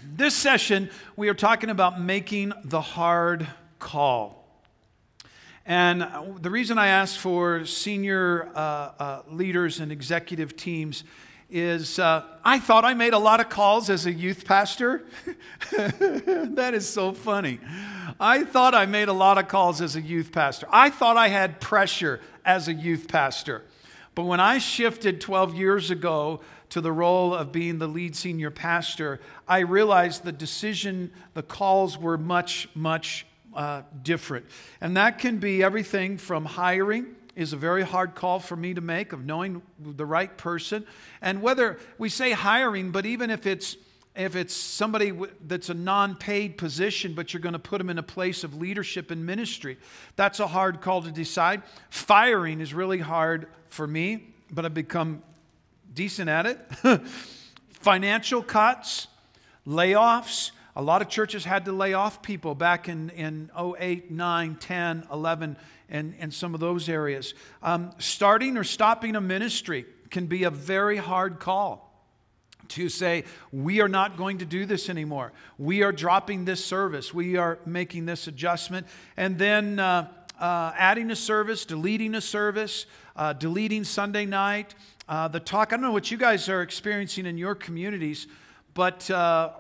This session, we are talking about making the hard call. And the reason I asked for senior leaders and executive teams is I thought I made a lot of calls as a youth pastor. That is so funny. I thought I made a lot of calls as a youth pastor. I thought I had pressure as a youth pastor. But when I shifted 12 years ago to the role of being the lead senior pastor, I realized the calls were much different. And that can be everything from hiring is a very hard call for me to make, of knowing the right person. And whether we say hiring, but even if it's somebody that's a non-paid position, but you're going to put them in a place of leadership and ministry, that's a hard call to decide. Firing is really hard for me, but I've become decent at it. Financial cuts, layoffs. A lot of churches had to lay off people back in 08, 9, 10, 11, and some of those areas. Starting or stopping a ministry can be a very hard call. To say, we are not going to do this anymore. We are dropping this service. We are making this adjustment. And then adding a service, deleting a service, deleting Sunday night. I don't know what you guys are experiencing in your communities, but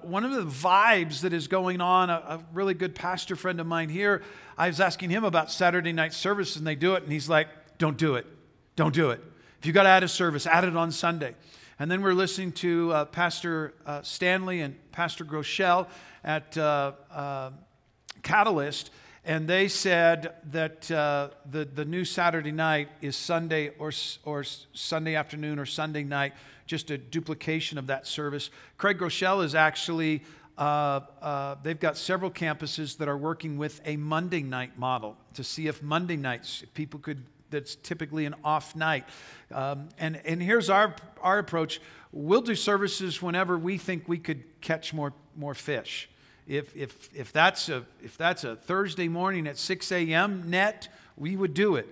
one of the vibes that is going on, a really good pastor friend of mine here, I was asking him about Saturday night service, and they do it, and he's like, don't do it. Don't do it. If you got to add a service, add it on Sunday. And then we're listening to Pastor Stanley and Pastor Groeschel at Catalyst, and they said that the new Saturday night is Sunday or Sunday afternoon or Sunday night, just a duplication of that service. Craig Groeschel is actually, they've got several campuses that are working with a Monday night model to see if Monday nights, if people could, that's typically an off night. And here's our approach. We'll do services whenever we think we could catch more fish. If that's a Thursday morning at 6 a.m. net, we would do it.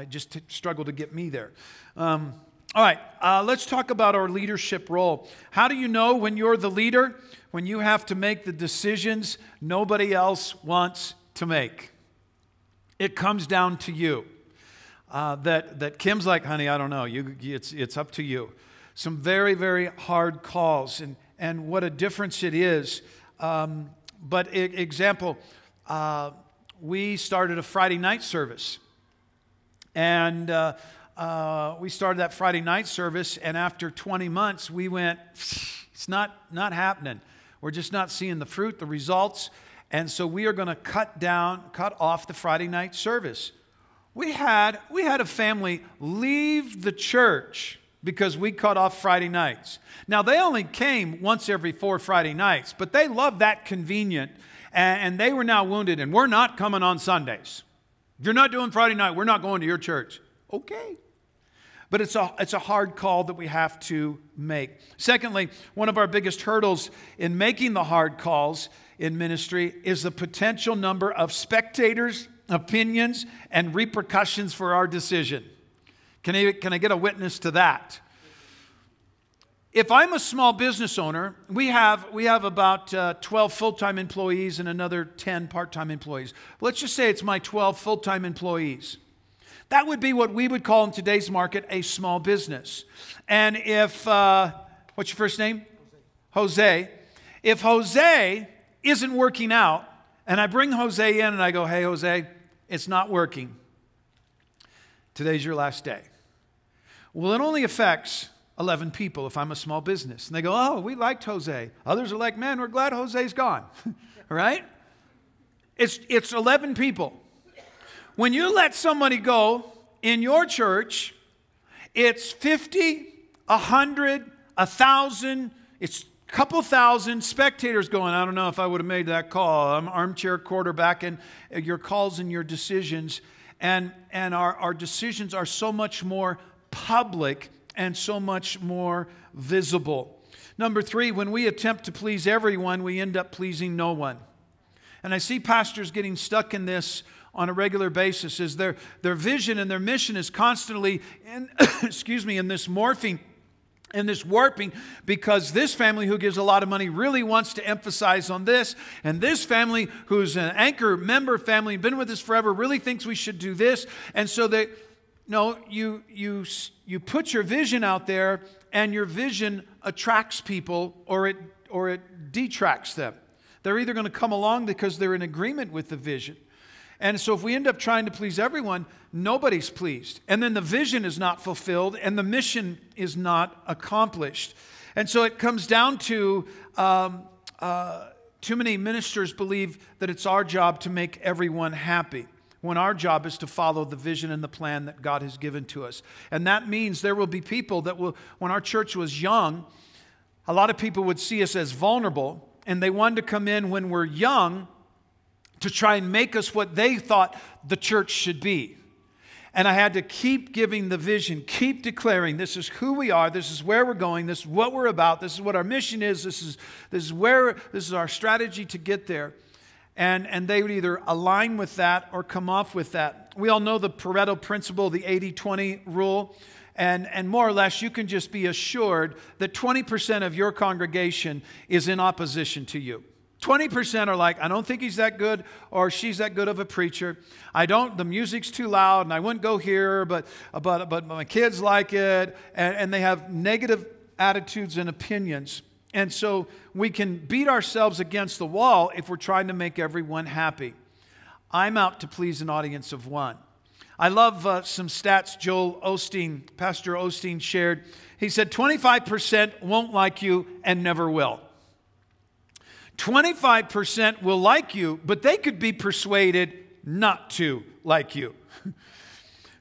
Just struggle to get me there. All right, let's talk about our leadership role. How do you know when you're the leader? When you have to make the decisions nobody else wants to make. It comes down to you. That Kim's like, honey, I don't know. It's up to you. Some very, very hard calls, and what a difference it is. Example, we started a Friday night service, and we started that Friday night service, and after 20 months, we went, it's not happening. We're just not seeing the fruit, the results, and so we are going to cut off the Friday night service. We had a family leave the church because we cut off Friday nights. Now, they only came once every 4 Friday nights, but they loved that convenient, and they were now wounded, and we're not coming on Sundays. If you're not doing Friday night, we're not going to your church. Okay. But it's a hard call that we have to make. Secondly, one of our biggest hurdles in making the hard calls in ministry is the potential number of spectators, opinions, and repercussions for our decision. Can I get a witness to that? If I'm a small business owner, we have about 12 full-time employees and another 10 part-time employees. Let's just say it's my 12 full-time employees. That would be what we would call in today's market a small business. And if, what's your first name? Jose. If Jose isn't working out, and I bring Jose in and I go, hey, Jose, it's not working. Today's your last day. Well, it only affects 11 people if I'm a small business. And they go, oh, we liked Jose. Others are like, man, we're glad Jose's gone. All right? It's 11 people. When you let somebody go in your church, it's 50, 100, 1,000, it's a couple thousand spectators going, I don't know if I would have made that call. I'm armchair quarterbacking your calls and your decisions. And our decisions are so much more public and so much more visible. Number 3, when we attempt to please everyone, we end up pleasing no one. And I see pastors getting stuck in this on a regular basis, is their vision and their mission is constantly in, in this morphing And this warping, because this family who gives a lot of money really wants to emphasize on this, and this family who's an anchor member family, been with us forever, really thinks we should do this. And so you put your vision out there, and your vision attracts people, or it detracts them. They're either going to come along because they're in agreement with the vision. And so if we end up trying to please everyone, nobody's pleased. And then the vision is not fulfilled and the mission is not accomplished. And so it comes down to too many ministers believe that it's our job to make everyone happy, when our job is to follow the vision and the plan that God has given to us. And that means there will be people that will, when our church was young, a lot of people would see us as vulnerable, and they wanted to come in when we're young to try and make us what they thought the church should be. And I had to keep giving the vision, keep declaring, this is who we are, this is where we're going, this is what we're about, this is what our mission is, this is our strategy to get there. And they would either align with that or come off with that. We all know the Pareto principle, the 80-20 rule. And more or less, you can just be assured that 20% of your congregation is in opposition to you. 20% are like, I don't think he's that good or she's that good of a preacher. The music's too loud and I wouldn't go here, but my kids like it. And they have negative attitudes and opinions. And so we can beat ourselves against the wall if we're trying to make everyone happy. I'm out to please an audience of one. I love some stats Pastor Osteen shared. He said 25% won't like you and never will. 25% will like you, but they could be persuaded not to like you.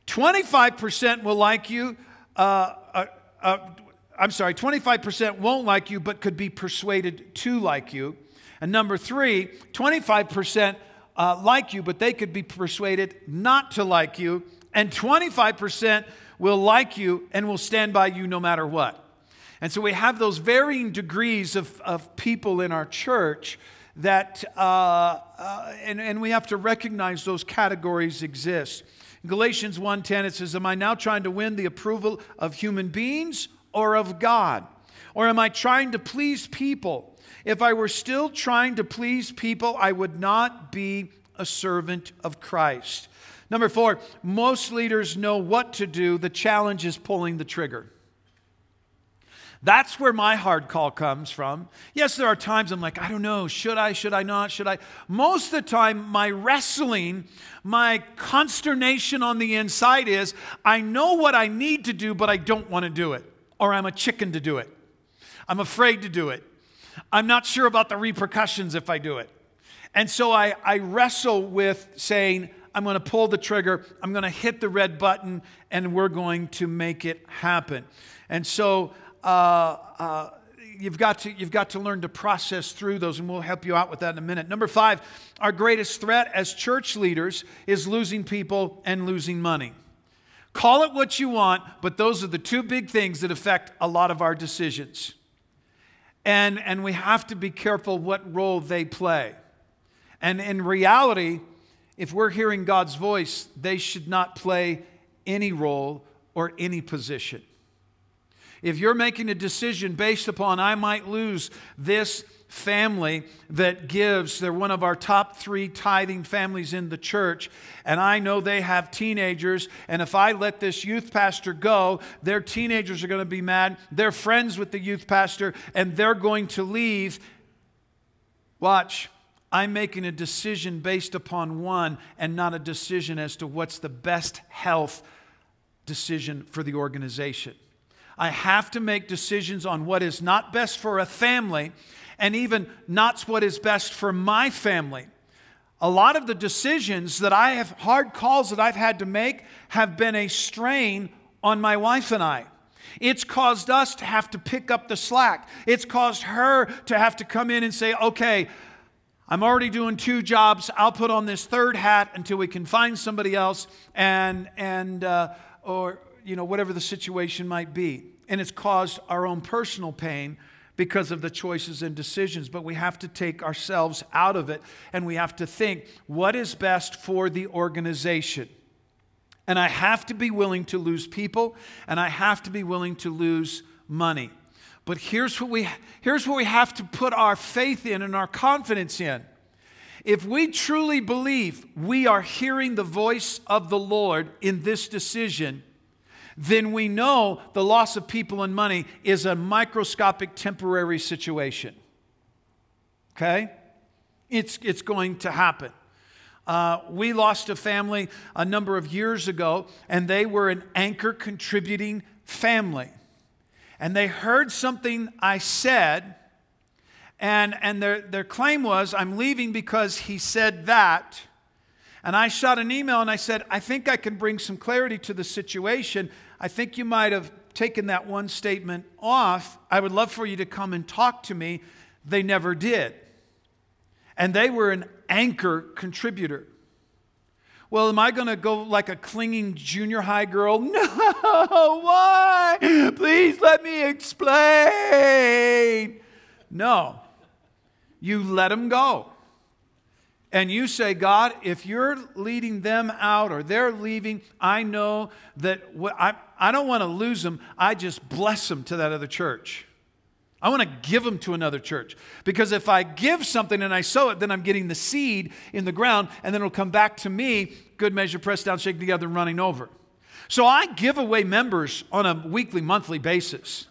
25% will like you. 25% won't like you, but could be persuaded to like you. And number 3, 25% like you, but they could be persuaded not to like you. And 25% will like you and will stand by you no matter what. And so we have those varying degrees of people in our church that, and we have to recognize those categories exist. In Galatians 1:10, it says, am I now trying to win the approval of human beings or of God? Or am I trying to please people? If I were still trying to please people, I would not be a servant of Christ. Number 4, most leaders know what to do. The challenge is pulling the trigger. That's where my hard call comes from. Yes, there are times I'm like, I don't know, should I not, should I? Most of the time, my wrestling, my consternation on the inside is, I know what I need to do, but I don't want to do it. Or I'm a chicken to do it. I'm afraid to do it. I'm not sure about the repercussions if I do it. And so I wrestle with saying, I'm going to pull the trigger, I'm going to hit the red button, and we're going to make it happen. And so you've got to learn to process through those, and we'll help you out with that in a minute. Number 5, our greatest threat as church leaders is losing people and losing money. Call it what you want, but those are the 2 big things that affect a lot of our decisions. And we have to be careful what role they play. And in reality, if we're hearing God's voice, they should not play any role or any position. If you're making a decision based upon, I might lose this family that gives, they're one of our top 3 tithing families in the church, and I know they have teenagers, and if I let this youth pastor go, their teenagers are going to be mad, they're friends with the youth pastor, and they're going to leave. Watch, I'm making a decision based upon one and not a decision as to what's the best health decision for the organization. I have to make decisions on what is not best for a family and even not what is best for my family. A lot of the decisions that I have, hard calls that I've had to make, have been a strain on my wife and I. It's caused us to have to pick up the slack. It's caused her to have to come in and say, okay, I'm already doing 2 jobs. I'll put on this 3rd hat until we can find somebody else or whatever the situation might be. And it's caused our own personal pain because of the choices and decisions. But we have to take ourselves out of it, and we have to think, what is best for the organization? And I have to be willing to lose people, and I have to be willing to lose money. But here's what we have to put our faith in and our confidence in. If we truly believe we are hearing the voice of the Lord in this decision, then we know the loss of people and money is a microscopic temporary situation. Okay? It's going to happen. We lost a family a number of years ago, and they were an anchor contributing family. And they heard something I said, and their claim was, I'm leaving because he said that. And I shot an email and I said, I think I can bring some clarity to the situation. I think you might have taken that one statement off. I would love for you to come and talk to me. They never did. And they were an anchor contributor. Well, am I going to go like a clinging junior high girl? No, why? Please let me explain. No. You let them go. And you say, God, if you're leading them out or they're leaving, I know that I don't want to lose them. I just bless them to that other church. I want to give them to another church. Because if I give something and I sow it, then I'm getting the seed in the ground, and then it'll come back to me, good measure, pressed down, shaken together, and running over. So I give away members on a weekly, monthly basis.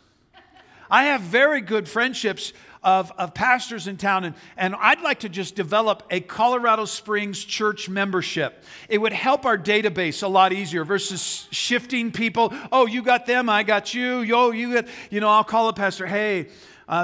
I have very good friendships of pastors in town, and I'd like to just develop a Colorado Springs church membership. It would help our database a lot easier versus shifting people. Oh, you got them, I got you. Yo, you got, I'll call a pastor. Hey,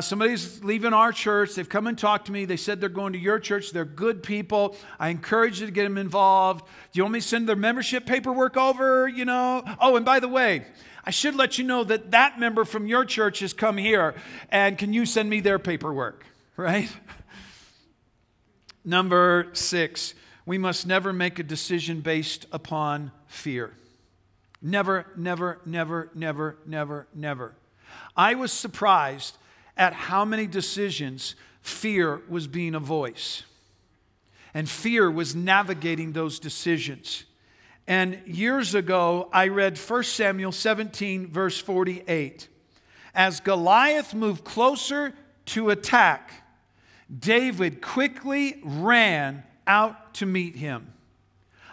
somebody's leaving our church. They've come and talked to me. They said they're going to your church. They're good people. I encourage you to get them involved. Do you want me to send their membership paperwork over? Oh, and by the way, I should let you know that that member from your church has come here, and can you send me their paperwork, right? Number 6, we must never make a decision based upon fear. Never, never, never, never, never, never. I was surprised at how many decisions fear was being a voice, and fear was navigating those decisions. And years ago, I read 1 Samuel 17, verse 48. As Goliath moved closer to attack, David quickly ran out to meet him.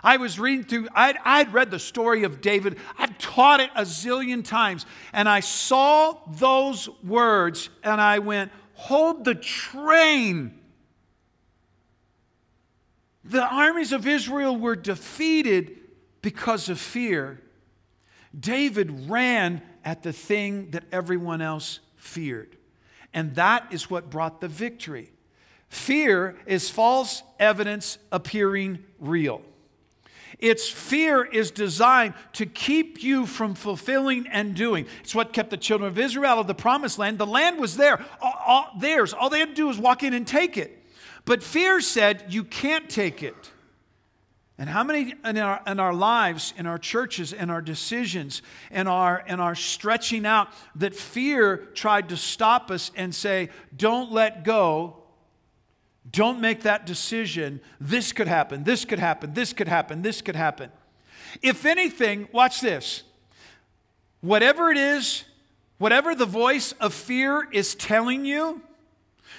I was reading through, I'd read the story of David. I've taught it a zillion times. And I saw those words and I went, hold the train. The armies of Israel were defeated because of fear. David ran at the thing that everyone else feared. And that is what brought the victory. Fear is false evidence appearing real. Its fear is designed to keep you from fulfilling and doing. It's what kept the children of Israel out of the promised land. The land was there, theirs. All they had to do was walk in and take it. But fear said, you can't take it. And how many in our lives, in our churches, in our decisions, in our stretching out, that fear tried to stop us and say, don't let go. Don't make that decision. This could happen. This could happen. This could happen. This could happen. If anything, watch this. Whatever it is, whatever the voice of fear is telling you.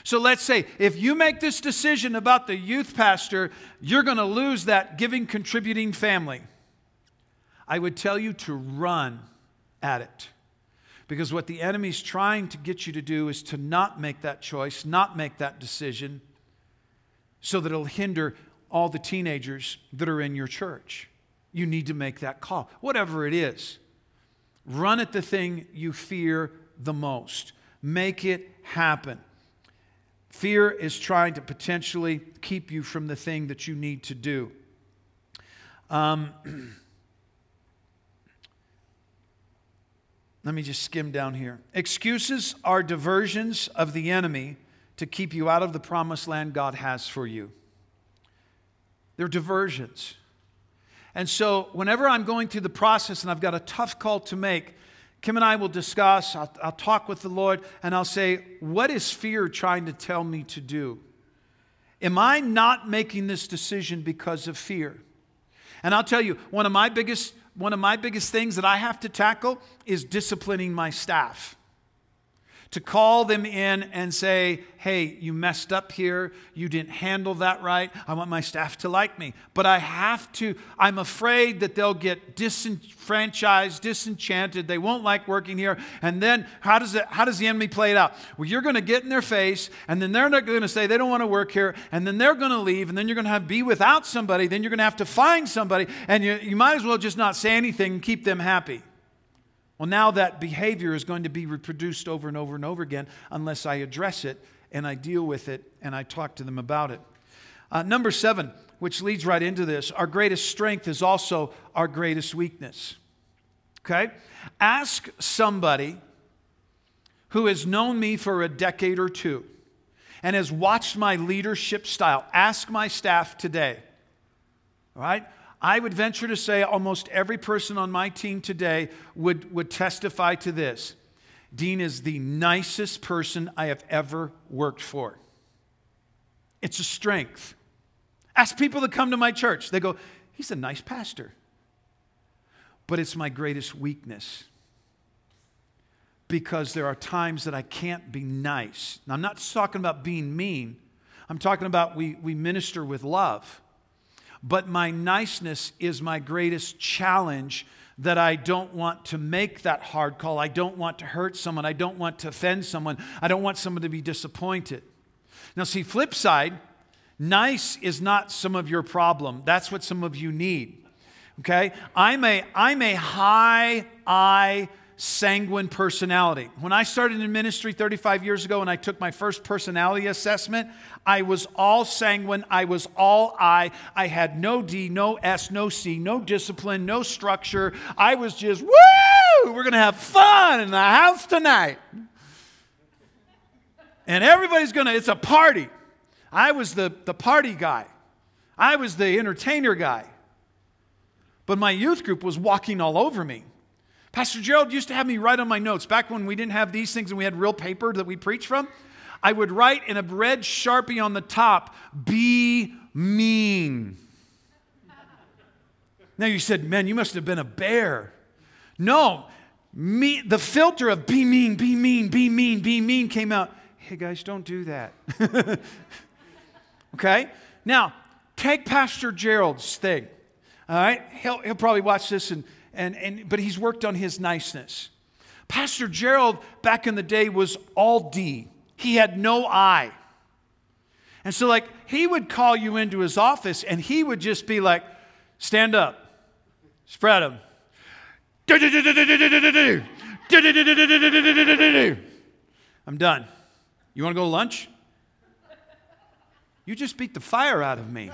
So let's say if you make this decision about the youth pastor, you're going to lose that giving, contributing family. I would tell you to run at it. Because what the enemy's trying to get you to do is to not make that choice, not make that decision, so that it'll hinder all the teenagers that are in your church. You need to make that call, whatever it is. Run at the thing you fear the most. Make it happen. Fear is trying to potentially keep you from the thing that you need to do. Let me just skim down here. Excuses are diversions of the enemy to keep you out of the promised land God has for you. They're diversions. And so whenever I'm going through the process and I've got a tough call to make, Kim and I will discuss, I'll talk with the Lord, and I'll say, what is fear trying to tell me to do? Am I not making this decision because of fear? And I'll tell you, one of my biggest things that I have to tackle is disciplining my staff. to call them in and say, hey, you messed up here. You didn't handle that right. I want my staff to like me. But I'm afraid that they'll get disenfranchised, disenchanted. They won't like working here. And then how does the enemy play it out? Well, you're going to get in their face, and then they're not going to say they don't want to work here, and then they're going to leave, and then you're going to be without somebody. Then you're going to have to find somebody, and you might as well just not say anything and keep them happy. Well, now that behavior is going to be reproduced over and over and over again unless I address it and I deal with it and I talk to them about it. Number 7, which leads right into this, our greatest strength is also our greatest weakness. Okay? Ask somebody who has known me for a decade or two and has watched my leadership style. Ask my staff today. All right? I would venture to say almost every person on my team today would testify to this. Dean is the nicest person I have ever worked for. It's a strength. Ask people that come to my church. They go, he's a nice pastor. But it's my greatest weakness. Because there are times that I can't be nice. Now, I'm not talking about being mean. I'm talking about we minister with love. But my niceness is my greatest challenge, that I don't want to make that hard call. I don't want to hurt someone. I don't want to offend someone. I don't want someone to be disappointed. Now see, flip side, nice is not some of your problem. That's what some of you need. Okay? I'm a high I sanguine personality. When I started in ministry 35 years ago and I took my first personality assessment, I was all sanguine. I was all I. I had no D, no S, no C, no discipline, no structure. I was just, woo! We're going to have fun in the house tonight. And everybody's going to, it's a party. I was the party guy. I was the entertainer guy. But my youth group was walking all over me. Pastor Gerald used to have me write on my notes. Back when we didn't have these things and we had real paper that we preached from, I would write in a red Sharpie on the top, be mean. Now you said, man, you must have been a bear. No, the filter of be mean, be mean, be mean, be mean came out. Hey guys, don't do that. Okay? Now, take Pastor Gerald's thing. All right? He'll probably watch this but he's worked on his niceness. Pastor Gerald, back in the day, was all D. He had no I. And so, he would call you into his office, and he would just be like, stand up, spread them. I'm done. You want to go to lunch? You just beat the fire out of me.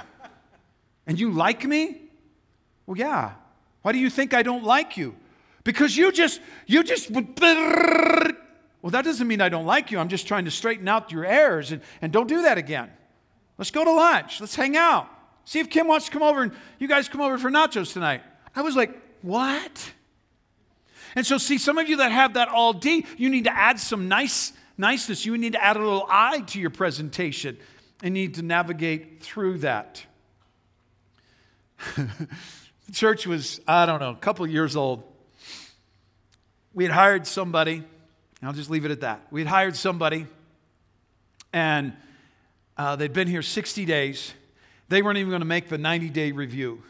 And you like me? Well, yeah. Why do you think I don't like you? Because you just, well, that doesn't mean I don't like you. I'm just trying to straighten out your errors, and don't do that again. Let's go to lunch. Let's hang out. See if Kim wants to come over and you guys come over for nachos tonight. I was like, what? And so see, some of you that have that all D, you need to add some niceness. You need to add a little I to your presentation and need to navigate through that. The church was, I don't know, a couple years old. We had hired somebody, and I'll just leave it at that. We had hired somebody, and they'd been here 60 days. They weren't even going to make the 90-day review.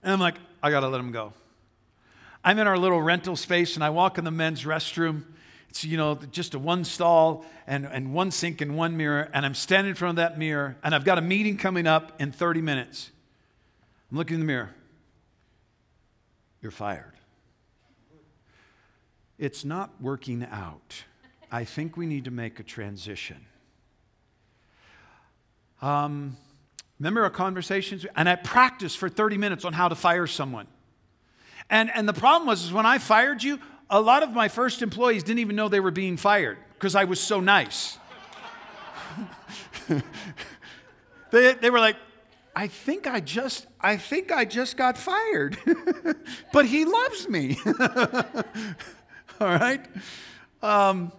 And I'm like, I got to let them go. I'm in our little rental space, and I walk in the men's restroom. It's, just a one stall and one sink and one mirror, and I'm standing in front of that mirror, and I've got a meeting coming up in 30 minutes. I'm looking in the mirror. You're fired. It's not working out. I think we need to make a transition. Remember our conversations? And I practiced for 30 minutes on how to fire someone. And the problem was when I fired you, a lot of my first employees didn't even know they were being fired because I was so nice. They were like, I think I just got fired, but he loves me. All right. And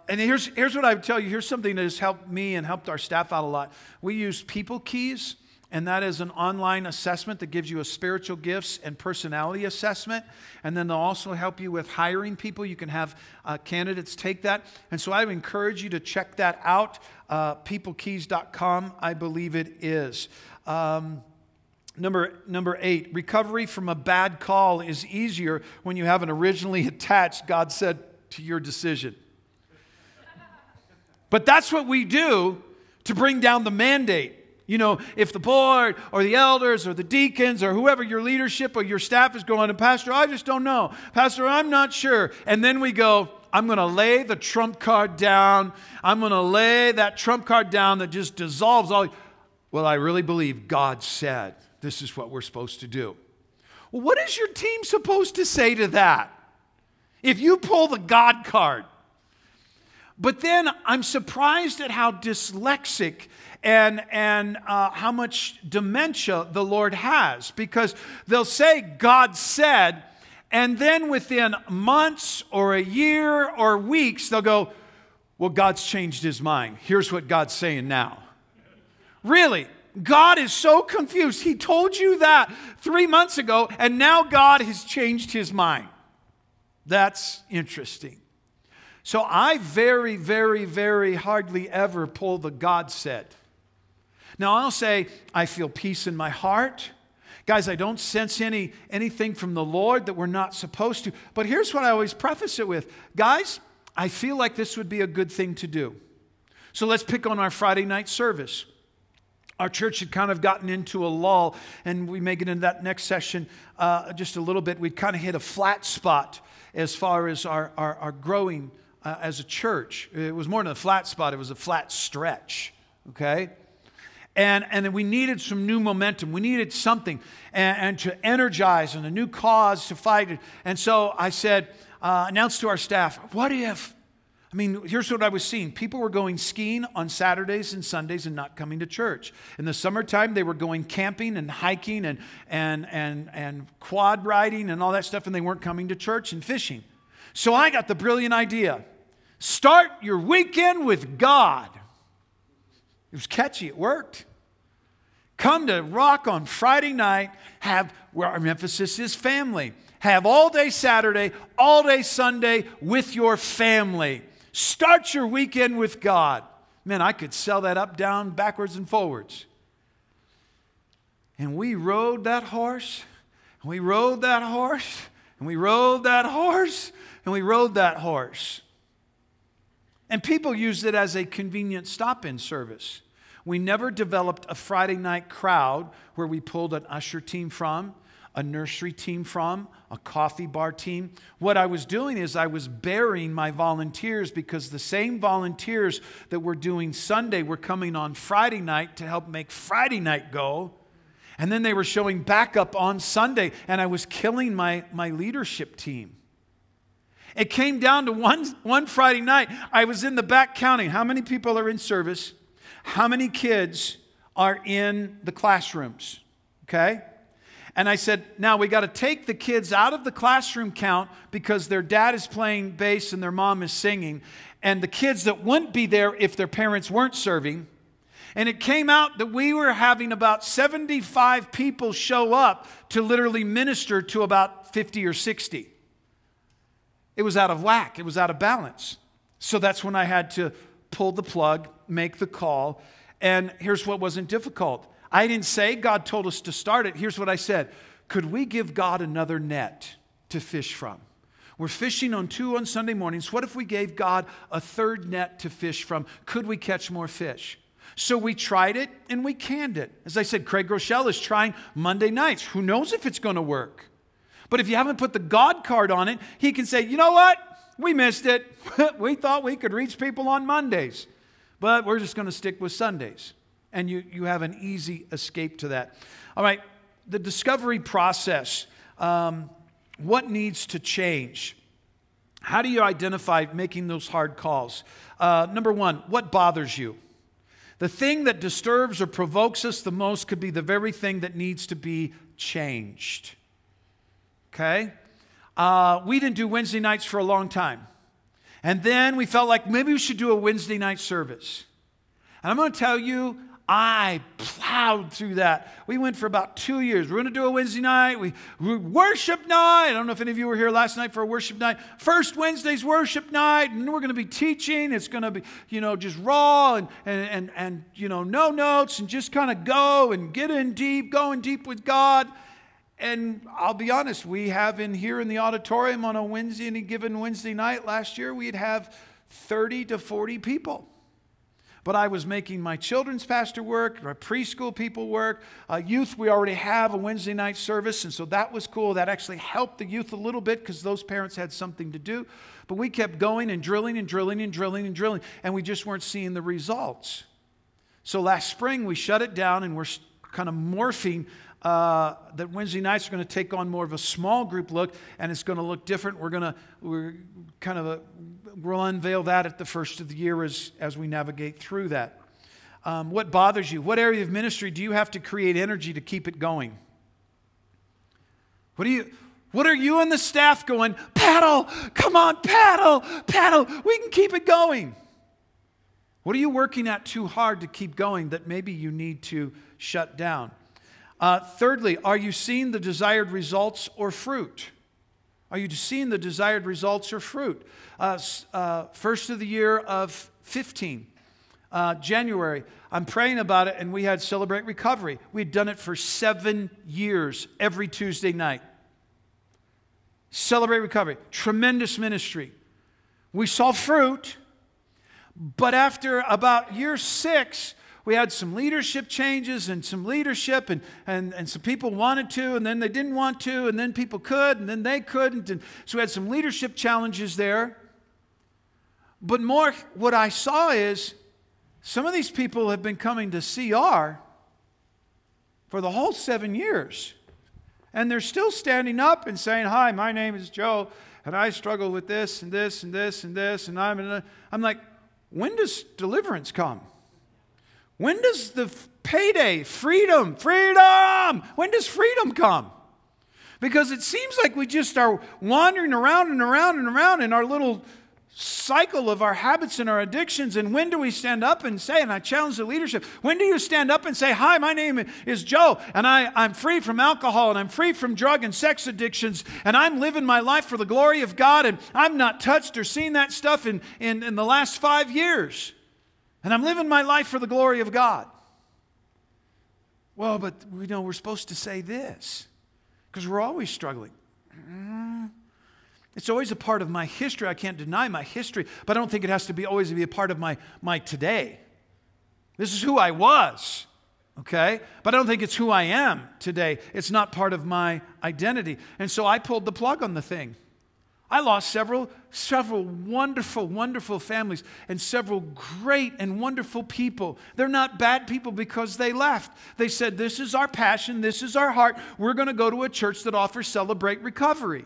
here's what I would tell you. Here's something that has helped me and helped our staff out a lot. We use people keys and that is an online assessment that gives you a spiritual gifts and personality assessment. And then they'll also help you with hiring people. You can have candidates take that. And so I would encourage you to check that out. peoplekeys.com, I believe it is. Number 8, recovery from a bad call is easier when you haven't originally attached God said to your decision. But that's what we do to bring down the mandate. You know, if the board or the elders or the deacons or whoever your leadership or your staff is going, and Pastor, I just don't know. Pastor, I'm not sure. And then we go, I'm going to lay the trump card down. I'm going to lay that trump card down that just dissolves all. Well, I really believe God said this is what we're supposed to do. Well, what is your team supposed to say to that? If you pull the God card. But then I'm surprised at how dyslexic and how much dementia the Lord has. Because they'll say, God said, and then within months or a year or weeks, they'll go, well, God's changed his mind. Here's what God's saying now. Really? God is so confused. He told you that 3 months ago, and now God has changed his mind. That's interesting. So I very, very, very hardly ever pull the God said. Now I'll say, I feel peace in my heart. Guys, I don't sense anything from the Lord that we're not supposed to. But here's what I always preface it with. Guys, I feel like this would be a good thing to do. So let's pick on our Friday night service. Our church had kind of gotten into a lull, and we may get into that next session just a little bit. We'd kind of hit a flat spot as far as our growing as a church. It was more than a flat spot, it was a flat stretch, okay? And then we needed some new momentum. We needed something and to energize and a new cause to fight. And so I said, announced to our staff, what if? I mean, here's what I was seeing. People were going skiing on Saturdays and Sundays and not coming to church. In the summertime, they were going camping and hiking and quad riding and all that stuff, and they weren't coming to church and fishing. So I got the brilliant idea. Start your weekend with God. It was catchy. It worked. Come to Rock on Friday night. Where our emphasis is family. Have all day Saturday, all day Sunday with your family. Start your weekend with God. Man, I could sell that up, down, backwards, and forwards. And we rode that horse. And we rode that horse. And we rode that horse. And we rode that horse. And people used it as a convenient stop-in service. We never developed a Friday night crowd where we pulled an usher team from, a nursery team from, a coffee bar team. What I was doing is I was burying my volunteers because the same volunteers that were doing Sunday were coming on Friday night to help make Friday night go. And then they were showing back up on Sunday, and I was killing my leadership team. It came down to one Friday night. I was in the back counting how many people are in service, how many kids are in the classrooms, okay? And I said, now we got to take the kids out of the classroom count because their dad is playing bass and their mom is singing, and the kids that wouldn't be there if their parents weren't serving. And it came out that we were having about 75 people show up to literally minister to about 50 or 60. It was out of whack. It was out of balance. So that's when I had to pull the plug, make the call. And here's what wasn't difficult. I didn't say God told us to start it. Here's what I said. Could we give God another net to fish from? We're fishing on 2 on Sunday mornings. What if we gave God a third net to fish from? Could we catch more fish? So we tried it and we canned it. As I said, Craig Rochelle is trying Monday nights. Who knows if it's going to work? But if you haven't put the God card on it, he can say, you know what? We missed it. We thought we could reach people on Mondays. But we're just going to stick with Sundays. And you have an easy escape to that. All right, the discovery process. What needs to change? How do you identify making those hard calls? Number 1, what bothers you? The thing that disturbs or provokes us the most could be the very thing that needs to be changed. Okay? We didn't do Wednesday nights for a long time. And then we felt like maybe we should do a Wednesday night service. And I'm going to tell you, I plowed through that. We went for about 2 years. We're going to do a Wednesday night. We worship night. I don't know if any of you were here last night for a worship night. First Wednesday's worship night, and we're going to be teaching. It's going to be, just raw and no notes, and just kind of go and get in deep, going deep with God. And I'll be honest, we have here in the auditorium on any given Wednesday night last year, we'd have 30 to 40 people. But I was making my children's pastor work, my preschool people work, youth. We already have a Wednesday night service, and so that was cool. That actually helped the youth a little bit because those parents had something to do. But we kept going and drilling and drilling and drilling and drilling, and we just weren't seeing the results. So last spring, we shut it down, and we're kind of morphing that Wednesday nights are going to take on more of a small group look, and it's going to look different. We'll unveil that at the first of the year as we navigate through that. What bothers you? What area of ministry do you have to create energy to keep it going? What are you and the staff going, paddle, come on, paddle, we can keep it going? What are you working at too hard to keep going that maybe you need to shut down? Thirdly, are you seeing the desired results or fruit? Are you seeing the desired results or fruit? First of the year of 15, January, I'm praying about it, and we had Celebrate Recovery. We'd done it for 7 years, every Tuesday night. Celebrate Recovery, tremendous ministry. We saw fruit, but after about year 6, we had some leadership changes and some leadership, and some people wanted to, and then they didn't want to, and then people could, and then they couldn't. And so we had some leadership challenges there. But more, what I saw is some of these people have been coming to CR for the whole 7 years. And they're still standing up and saying, hi, my name is Joe, and I struggle with this and this and this and this. And I'm like, when does deliverance come? When does the payday, freedom, when does freedom come? Because it seems like we just are wandering around and around and around in our little cycle of our habits and our addictions. And when do we stand up and say, and I challenge the leadership, when do you stand up and say, hi, my name is Joe, and I'm free from alcohol, and I'm free from drug and sex addictions, and I'm living my life for the glory of God, and I've not touched or seen that stuff in the last 5 years. And I'm living my life for the glory of God. Well, but we're supposed to say this because we're always struggling. It's always a part of my history. I can't deny my history, but I don't think it has to always be a part of my today. This is who I was, okay? But I don't think it's who I am today. It's not part of my identity. And so I pulled the plug on the thing. I lost several wonderful, wonderful families and several great and wonderful people. They're not bad people because they left. They said, this is our passion, this is our heart. We're going to go to a church that offers Celebrate Recovery.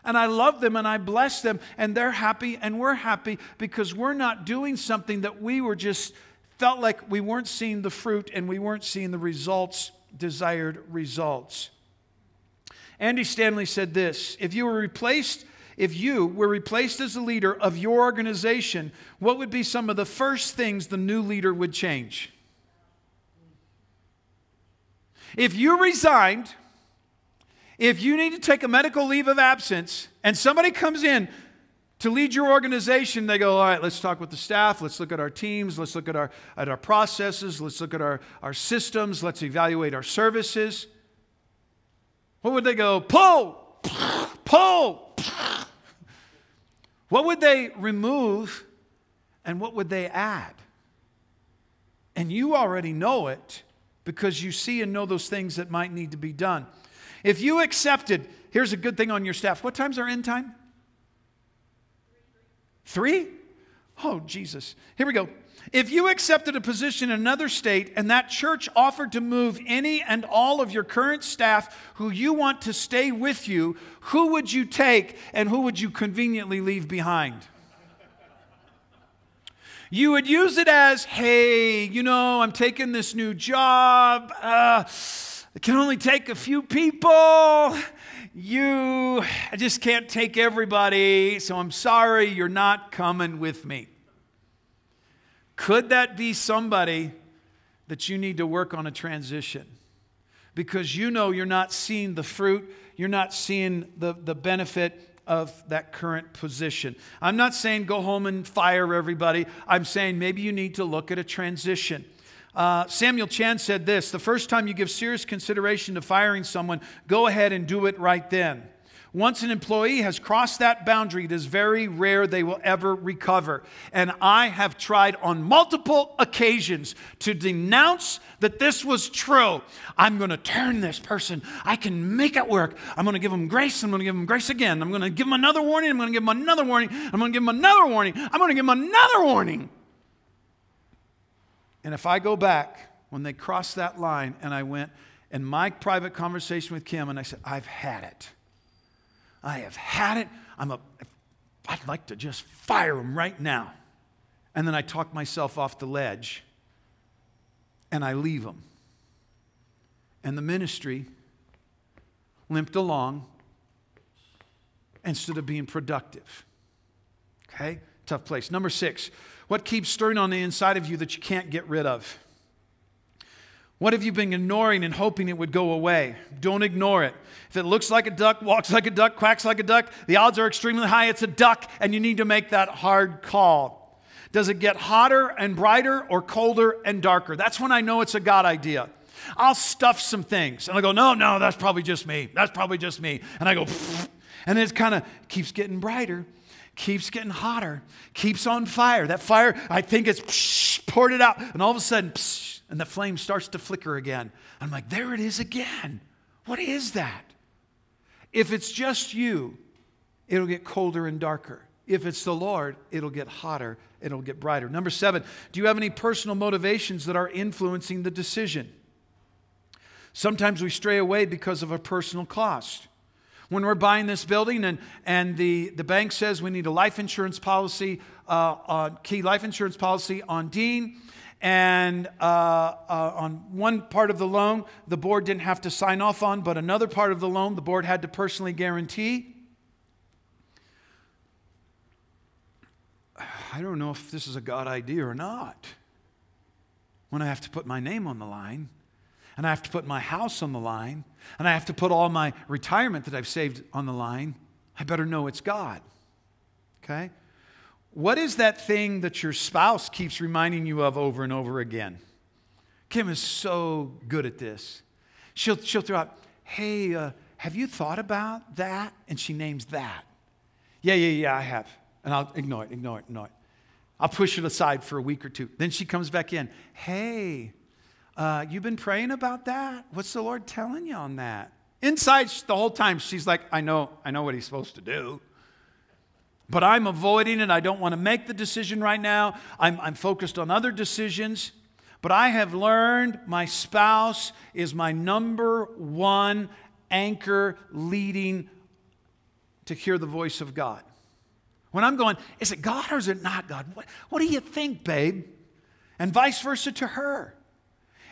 And I love them and I bless them, and they're happy and we're happy because we're not doing something that we were just felt like we weren't seeing the fruit and we weren't seeing the results, desired results. Andy Stanley said this, if you were replaced as the leader of your organization, what would be some of the first things the new leader would change? If you resigned, if you need to take a medical leave of absence, and somebody comes in to lead your organization, they go, all right, let's talk with the staff, let's look at our teams, let's look at our processes, let's look at our systems, let's evaluate our services. What would they go? Pull! What would they remove and what would they add? And you already know it because you see and know those things that might need to be done. If you accepted, here's a good thing on your staff. What time's our end time? 3? Oh, Jesus. Here we go. If you accepted a position in another state and that church offered to move any and all of your current staff who you want to stay with you, who would you take and who would you conveniently leave behind? You would use it as, hey, I'm taking this new job. I can only take a few people. I just can't take everybody, so I'm sorry you're not coming with me. Could that be somebody that you need to work on a transition. Because you know you're not seeing the fruit, you're not seeing the benefit of that current position. I'm not saying go home and fire everybody. I'm saying maybe you need to look at a transition. Samuel Chan said this: the first time you give serious consideration to firing someone, go ahead and do it right then. Once an employee has crossed that boundary, it is very rare they will ever recover. And I have tried on multiple occasions to denounce that this was true. I'm going to turn this person. I can make it work. I'm going to give them grace. I'm going to give them grace again. I'm going to give them another warning. I'm going to give them another warning. I'm going to give them another warning. I'm going to give them another warning. And if I go back when they crossed that line and I went in my private conversation with Kim and I said, I've had it. I have had it. I'd like to just fire him right now. And then I talk myself off the ledge and I leave him. And the ministry limped along instead of being productive. Okay? Tough place. Number 6, what keeps stirring on the inside of you that you can't get rid of? What have you been ignoring and hoping it would go away? Don't ignore it. If it looks like a duck, walks like a duck, quacks like a duck, the odds are extremely high it's a duck, and you need to make that hard call. Does it get hotter and brighter or colder and darker? That's when I know it's a God idea. I'll stuff some things, and I go, no, that's probably just me. That's probably just me. And I go, pfft, and then it kind of keeps getting brighter, keeps getting hotter, keeps on fire. That fire, I think it's poured it out, and all of a sudden, and the flame starts to flicker again. I'm like, there it is again. What is that? If it's just you, it'll get colder and darker. If it's the Lord, it'll get hotter, it'll get brighter. Number 7, do you have any personal motivations that are influencing the decision? Sometimes we stray away because of a personal cost. When we're buying this building and the bank says we need a life insurance policy, key life insurance policy on Dean, and on one part of the loan, the board didn't have to sign off on, but another part of the loan, the board had to personally guarantee. I don't know if this is a God idea or not. When I have to put my name on the line, and I have to put my house on the line, and I have to put all my retirement that I've saved on the line, I better know it's God. Okay? What is that thing that your spouse keeps reminding you of over and over again? Kim is so good at this. She'll throw out, hey, have you thought about that? And she names that. Yeah, I have. And I'll ignore it. I'll push it aside for a week or two. Then she comes back in. Hey, you've been praying about that? What's the Lord telling you on that? Inside, the whole time, she's like, I know what he's supposed to do. But I'm avoiding it. I don't want to make the decision right now. I'm focused on other decisions. But I have learned my spouse is my number one anchor leading to hear the voice of God. When I'm going, is it God or is it not God? What do you think, babe? And vice versa to her.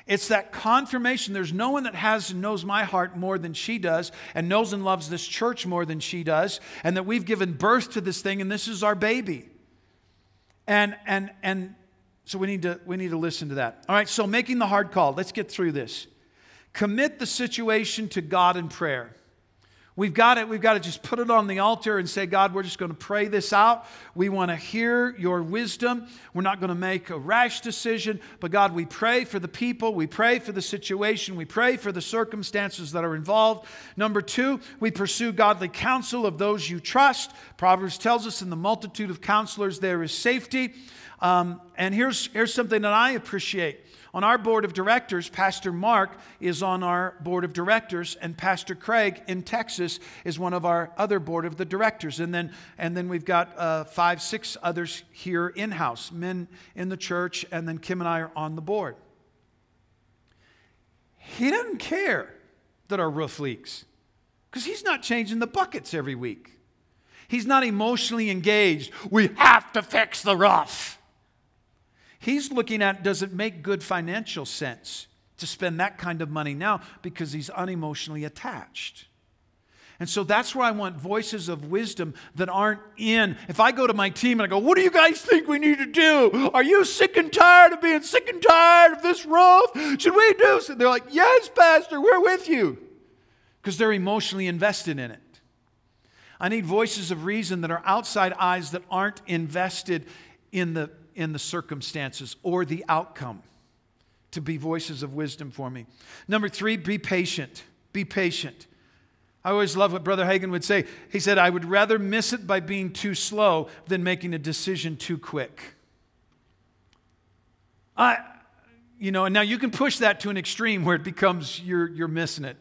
It's that confirmation. There's no one that has and knows my heart more than she does, and knows and loves this church more than she does, and that we've given birth to this thing, and this is our baby. And so we need to listen to that. All right, so making the hard call. Let's get through this. Commit the situation to God in prayer. We've got to just put it on the altar and say, God, we're just going to pray this out. We want to hear your wisdom. We're not going to make a rash decision. But God, we pray for the people. We pray for the situation. We pray for the circumstances that are involved. Number 2, we pursue godly counsel of those you trust. Proverbs tells us in the multitude of counselors there is safety. And here's something that I appreciate. On our board of directors, Pastor Mark is on our board of directors, and Pastor Craig in Texas is one of our other board of the directors. And then we've got 5, 6 others here in-house, men in the church, and then Kim and I are on the board. He doesn't care that our roof leaks because he's not changing the buckets every week. He's not emotionally engaged. We have to fix the roof. He's looking at, does it make good financial sense to spend that kind of money now, because he's unemotionally attached. And so that's where I want voices of wisdom that aren't in. If I go to my team and I go, what do you guys think we need to do? Are you sick and tired of being sick and tired of this roof? Should we do something? They're like, yes, Pastor, we're with you. Because they're emotionally invested in it. I need voices of reason that are outside eyes that aren't invested in the circumstances or the outcome to be voices of wisdom for me. Number 3, be patient. Be patient. I always love what Brother Hagin would say. He said, I would rather miss it by being too slow than making a decision too quick. And now you can push that to an extreme where it becomes you're missing it.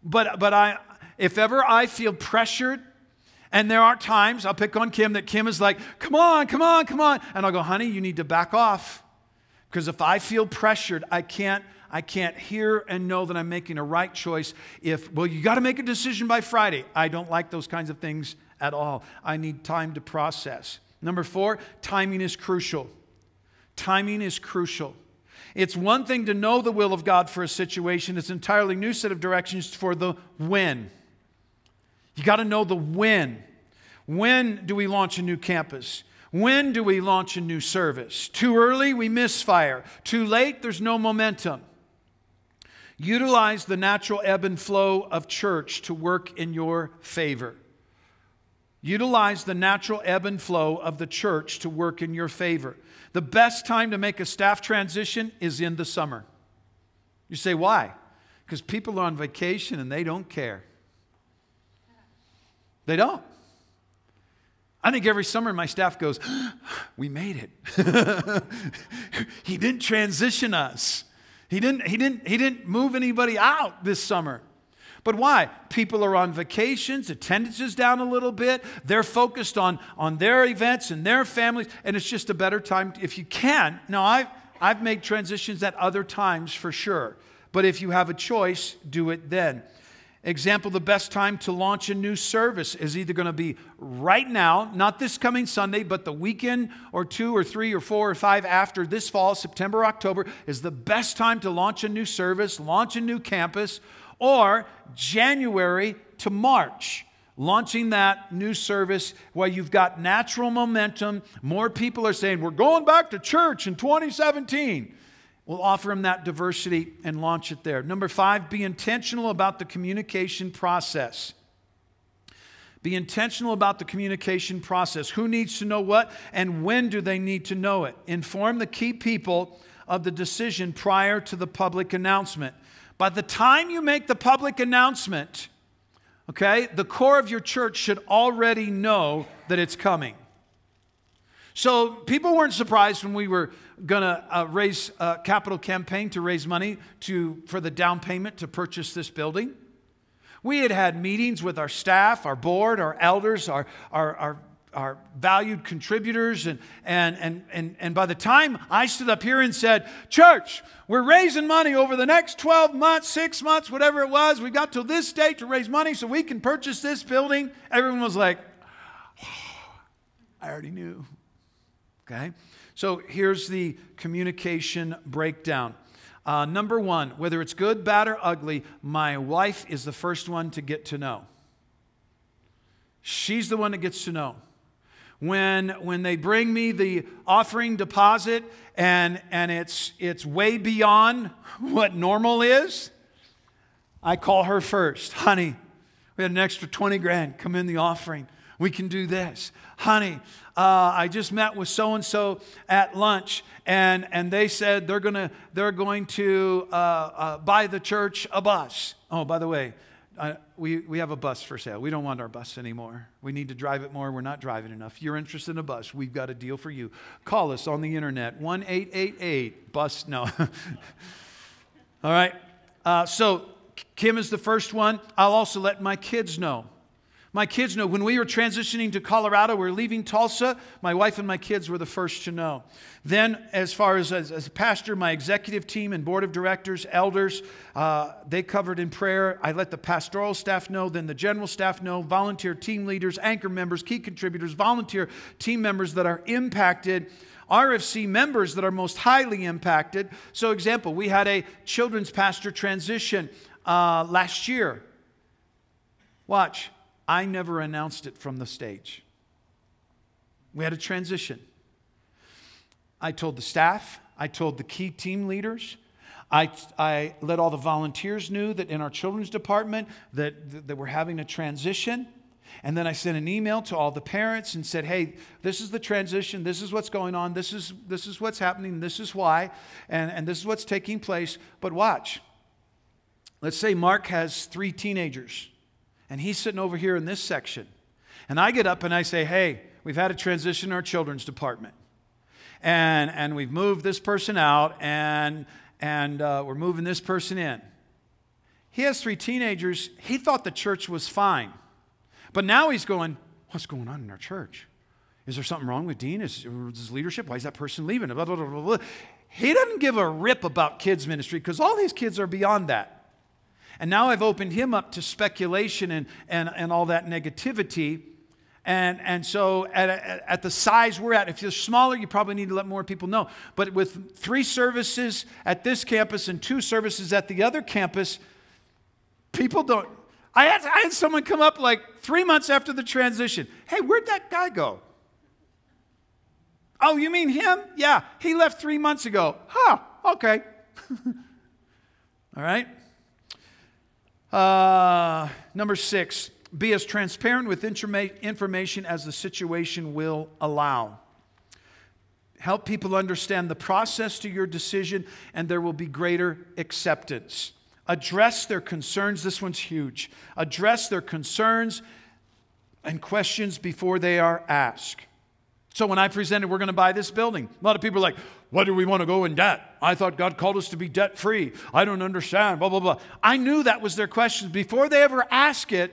But if ever I feel pressured, and there are times, I'll pick on Kim, that Kim is like, come on, come on, come on. And I'll go, honey, you need to back off. Because if I feel pressured, I can't hear and know that I'm making a right choice. You got to make a decision by Friday. I don't like those kinds of things at all. I need time to process. Number 4, timing is crucial. Timing is crucial. It's one thing to know the will of God for a situation. It's an entirely new set of directions for the when. You got to know the when. When do we launch a new campus? When do we launch a new service? Too early, we misfire. Too late, there's no momentum. Utilize the natural ebb and flow of church to work in your favor. Utilize the natural ebb and flow of the church to work in your favor. The best time to make a staff transition is in the summer. You say, why? Because people are on vacation and they don't care. They don't. I think every summer my staff goes, we made it. He didn't transition us. He didn't move anybody out this summer. But why? People are on vacations, attendance is down a little bit, they're focused on their events and their families, and it's just a better time if you can. Now, I've made transitions at other times for sure, but if you have a choice, do it then. Example, the best time to launch a new service is either going to be right now, not this coming Sunday, but the weekend or 2 or 3 or 4 or 5 after this fall, September, October, is the best time to launch a new service, launch a new campus, or January to March, launching that new service where you've got natural momentum. More people are saying, we're going back to church in 2017. We'll offer them that diversity and launch it there. Number 5, be intentional about the communication process. Be intentional about the communication process. Who needs to know what and when do they need to know it? Inform the key people of the decision prior to the public announcement. By the time you make the public announcement, okay, the core of your church should already know that it's coming. So people weren't surprised when we were going to raise a capital campaign to raise money for the down payment to purchase this building. We had meetings with our staff, our board, our elders, our valued contributors. And by the time I stood up here and said, church, we're raising money over the next 12 months, 6 months, whatever it was. We got till this date to raise money so we can purchase this building. Everyone was like, oh, I already knew. Okay? So here's the communication breakdown. Number 1, whether it's good, bad, or ugly, my wife is the first one to get to know. She's the one that gets to know. When they bring me the offering deposit and it's way beyond what normal is, I call her first. Honey, we had an extra 20 grand come in the offering. We can do this. Honey, I just met with so-and-so at lunch, and they said they're going to buy the church a bus. Oh, by the way, we have a bus for sale. We don't want our bus anymore. We need to drive it more. We're not driving enough. If you're interested in a bus, we've got a deal for you. Call us on the internet, 1-888-BUS. No. All right. So Kim is the first one. I'll also let my kids know. My kids know. When we were transitioning to Colorado, we were leaving Tulsa, my wife and my kids were the first to know. Then, as far as a pastor, my executive team and board of directors, elders, they covered in prayer. I let the pastoral staff know, then the general staff know, volunteer team leaders, anchor members, key contributors, volunteer team members that are impacted, RFC members that are most highly impacted. So, example, we had a children's pastor transition last year. Watch. I never announced it from the stage. We had a transition. I told the staff. I told the key team leaders. I let all the volunteers know that in our children's department that we're having a transition. And then I sent an email to all the parents and said, hey, this is the transition. This is what's going on. This is what's happening. This is why. And this is what's taking place. But watch. Let's say Mark has 3 teenagers. And he's sitting over here in this section. And I get up and I say, hey, we've had a transition in our children's department. And we've moved this person out. And we're moving this person in. He has 3 teenagers. He thought the church was fine. But now he's going, what's going on in our church? Is there something wrong with Dean? Is his leadership? Why is that person leaving? Blah, blah, blah, blah, blah. He doesn't give a rip about kids ministry because all his kids are beyond that. And now I've opened him up to speculation and all that negativity. And so at the size we're at, if you're smaller, you probably need to let more people know. But with 3 services at this campus and 2 services at the other campus, people don't. I had someone come up like 3 months after the transition. Hey, where'd that guy go? Oh, you mean him? Yeah, he left 3 months ago. Huh, okay. All right. Number 6, be as transparent with information as the situation will allow. Help people understand the process to your decision, and there will be greater acceptance. Address their concerns. This one's huge. Address their concerns and questions before they are asked. So when I presented, we're going to buy this building, a lot of people are like, why do we want to go in debt? I thought God called us to be debt-free. I don't understand, blah, blah, blah. I knew that was their question. Before they ever ask it,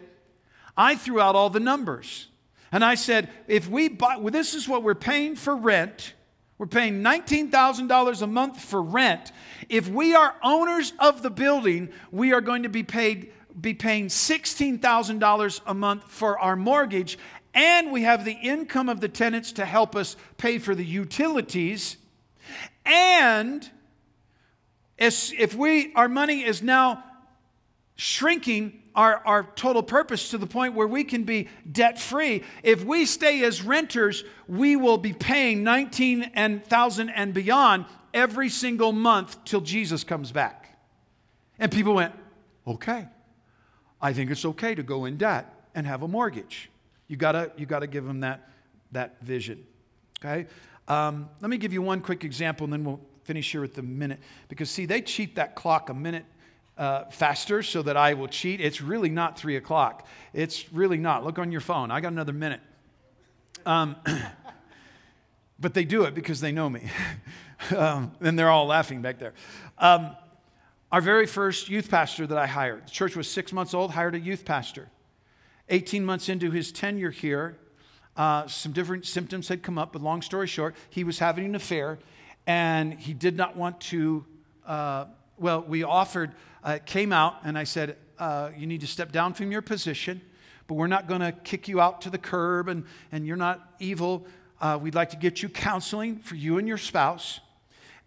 I threw out all the numbers. And I said, if we buy, well, this is what we're paying for rent. We're paying $19,000 a month for rent. If we are owners of the building, we are going to be paying $16,000 a month for our mortgage, and we have the income of the tenants to help us pay for the utilities. And if our money is now shrinking our total purpose to the point where we can be debt-free. If we stay as renters, we will be paying $19,000 and beyond every single month till Jesus comes back. And people went, okay, I think it's okay to go in debt and have a mortgage. You gotta give them that vision. Okay? Let me give you one quick example, and then we'll finish here with the minute. Because see, they cheat that clock a minute faster so that I will cheat. It's really not 3 o'clock. It's really not. Look on your phone. I got another minute. But they do it because they know me. And they're all laughing back there. Our very first youth pastor that I hired, the church was 6 months old, hired a youth pastor. 18 months into his tenure here, some different symptoms had come up, but long story short, he was having an affair, and he did not want to, we offered, came out, and I said, you need to step down from your position, but we're not going to kick you out to the curb, and you're not evil. We'd like to get you counseling for you and your spouse.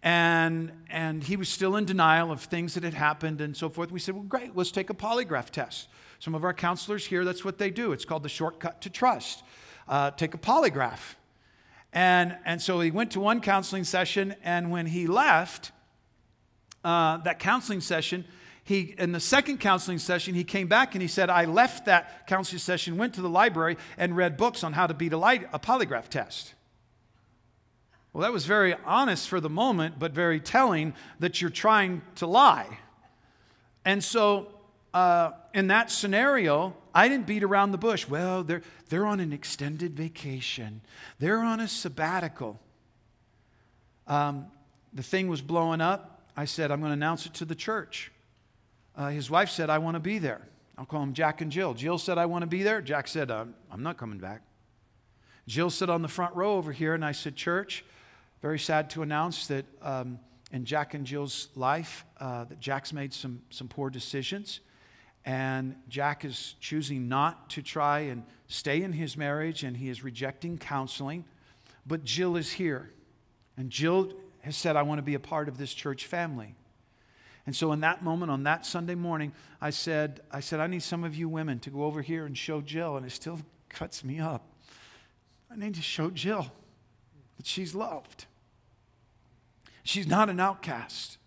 And he was still in denial of things that had happened and so forth. We said, well, great, let's take a polygraph test. Some of our counselors here, that's what they do. It's called the shortcut to trust. Take a polygraph. And so he went to one counseling session, and when he left that counseling session, in the second counseling session, he came back and he said, I left that counseling session, went to the library, and read books on how to beat a polygraph test. Well, that was very honest for the moment, but very telling that you're trying to lie. And so in that scenario, I didn't beat around the bush. Well, they're on an extended vacation. They're on a sabbatical. The thing was blowing up. I said, I'm going to announce it to the church. His wife said, I want to be there. I'll call them Jack and Jill. Jill said, I want to be there. Jack said, I'm not coming back. Jill sat on the front row over here, and I said, church, very sad to announce that in Jack and Jill's life, that Jack's made some poor decisions. And Jack is choosing not to try and stay in his marriage, and he is rejecting counseling. But Jill is here. And Jill has said, I want to be a part of this church family. And so in that moment, on that Sunday morning, I said, I need some of you women to go over here and show Jill, and it still cuts me up. I need to show Jill that she's loved. She's not an outcast.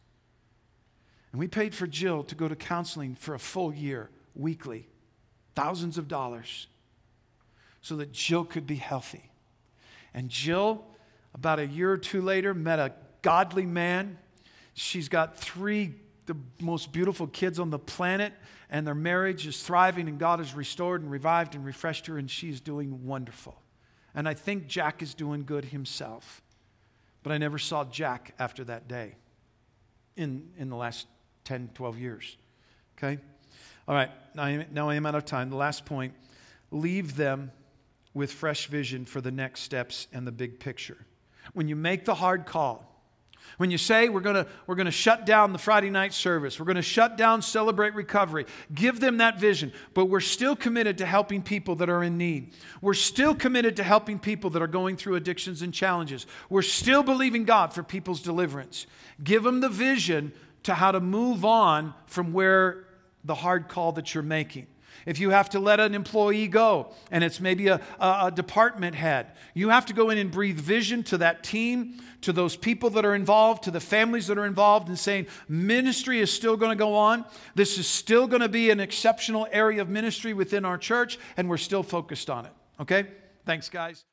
And we paid for Jill to go to counseling for a full year, weekly, thousands of dollars, so that Jill could be healthy. And Jill, about a year or two later, met a godly man. She's got 3 the most beautiful kids on the planet, and their marriage is thriving, and God has restored and revived and refreshed her, and she's doing wonderful. And I think Jack is doing good himself. But I never saw Jack after that day in the last 10, 12 years. Okay? All right, now I am out of time. The last point, leave them with fresh vision for the next steps and the big picture. When you make the hard call, when you say we're going to shut down the Friday night service, we're going to shut down Celebrate Recovery, give them that vision. But we're still committed to helping people that are in need. We're still committed to helping people that are going through addictions and challenges. We're still believing God for people's deliverance. Give them the vision to how to move on from where the hard call that you're making. If you have to let an employee go, and it's maybe a department head, you have to go in and breathe vision to that team, to those people that are involved, to the families that are involved, and saying, ministry is still going to go on. This is still going to be an exceptional area of ministry within our church, and we're still focused on it. Okay? Thanks, guys.